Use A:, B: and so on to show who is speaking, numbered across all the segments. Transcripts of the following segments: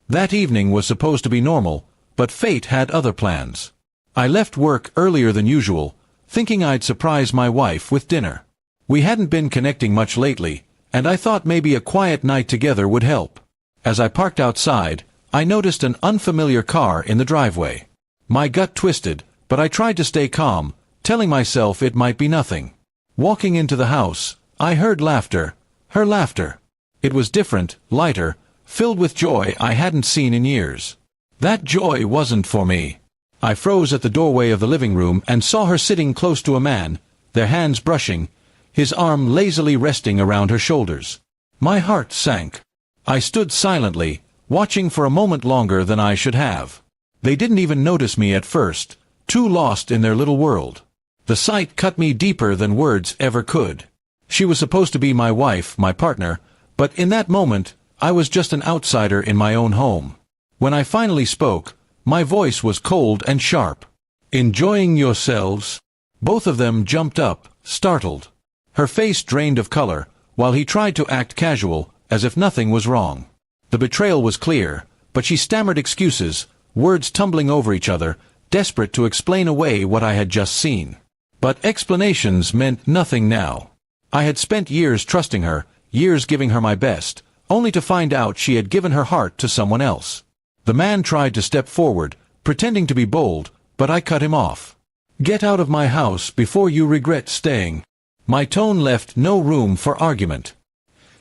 A: That evening was supposed to be normal, but fate had other plans. I left work earlier than usual, thinking I'd surprise my wife with dinner. We hadn't been connecting much lately, and I thought maybe a quiet night together would help. As I parked outside, I noticed an unfamiliar car in the driveway. My gut twisted, but I tried to stay calm, telling myself it might be nothing. Walking into the house, I heard laughter, her laughter. It was different, lighter, filled with joy I hadn't seen in years. That joy wasn't for me. I froze at the doorway of the living room and saw her sitting close to a man, their hands brushing, his arm lazily resting around her shoulders. My heart sank. I stood silently, watching for a moment longer than I should have. They didn't even notice me at first, too lost in their little world. The sight cut me deeper than words ever could. She was supposed to be my wife, my partner, but in that moment, I was just an outsider in my own home. When I finally spoke, my voice was cold and sharp. "Enjoying yourselves?" Both of them jumped up, startled. Her face drained of color, while he tried to act casual, as if nothing was wrong. The betrayal was clear, but she stammered excuses, words tumbling over each other, desperate to explain away what I had just seen. But explanations meant nothing now. I had spent years trusting her, years giving her my best, only to find out she had given her heart to someone else. The man tried to step forward, pretending to be bold, but I cut him off. "Get out of my house before you regret staying." My tone left no room for argument.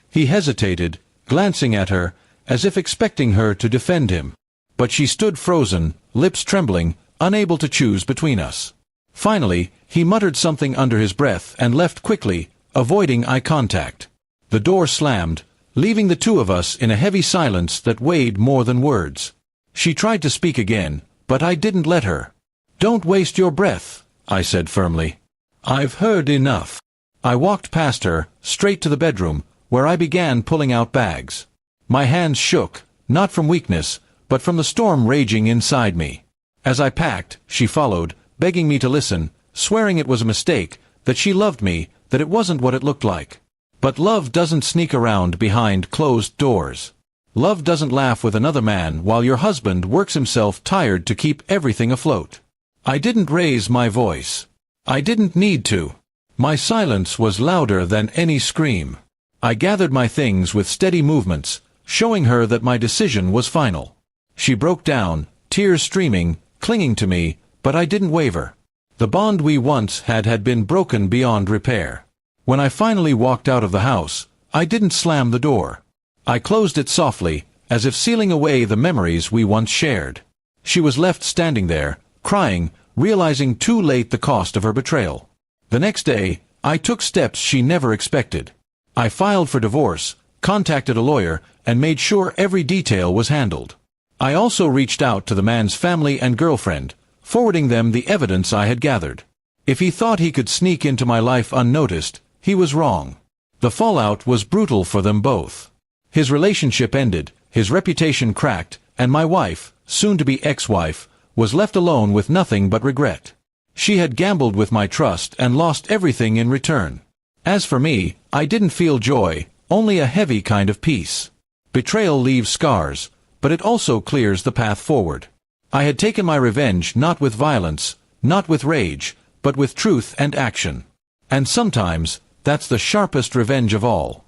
A: He hesitated, glancing at her, as if expecting her to defend him. But she stood frozen, lips trembling, unable to choose between us. Finally, he muttered something under his breath and left quickly, avoiding eye contact. The door slammed, leaving the two of us in a heavy silence that weighed more than words. She tried to speak again, but I didn't let her. "Don't waste your breath," I said firmly. "I've heard enough." I walked past her, straight to the bedroom, where I began pulling out bags. My hands shook, not from weakness, but from the storm raging inside me. As I packed, she followed, begging me to listen, swearing it was a mistake, that she loved me, that it wasn't what it looked like. But love doesn't sneak around behind closed doors. Love doesn't laugh with another man while your husband works himself tired to keep everything afloat. I didn't raise my voice. I didn't need to. My silence was louder than any scream. I gathered my things with steady movements, showing her that my decision was final. She broke down, tears streaming, clinging to me, but I didn't waver. The bond we once had been broken beyond repair. When I finally walked out of the house, I didn't slam the door. I closed it softly, as if sealing away the memories we once shared. She was left standing there, crying, realizing too late the cost of her betrayal. The next day, I took steps she never expected. I filed for divorce, contacted a lawyer, and made sure every detail was handled. I also reached out to the man's family and girlfriend, forwarding them the evidence I had gathered. If he thought he could sneak into my life unnoticed, he was wrong. The fallout was brutal for them both. His relationship ended, his reputation cracked, and my wife, soon-to-be ex-wife, was left alone with nothing but regret. She had gambled with my trust and lost everything in return. As for me, I didn't feel joy, only a heavy kind of peace. Betrayal leaves scars, but it also clears the path forward. I had taken my revenge not with violence, not with rage, but with truth and action. And sometimes, that's the sharpest revenge of all.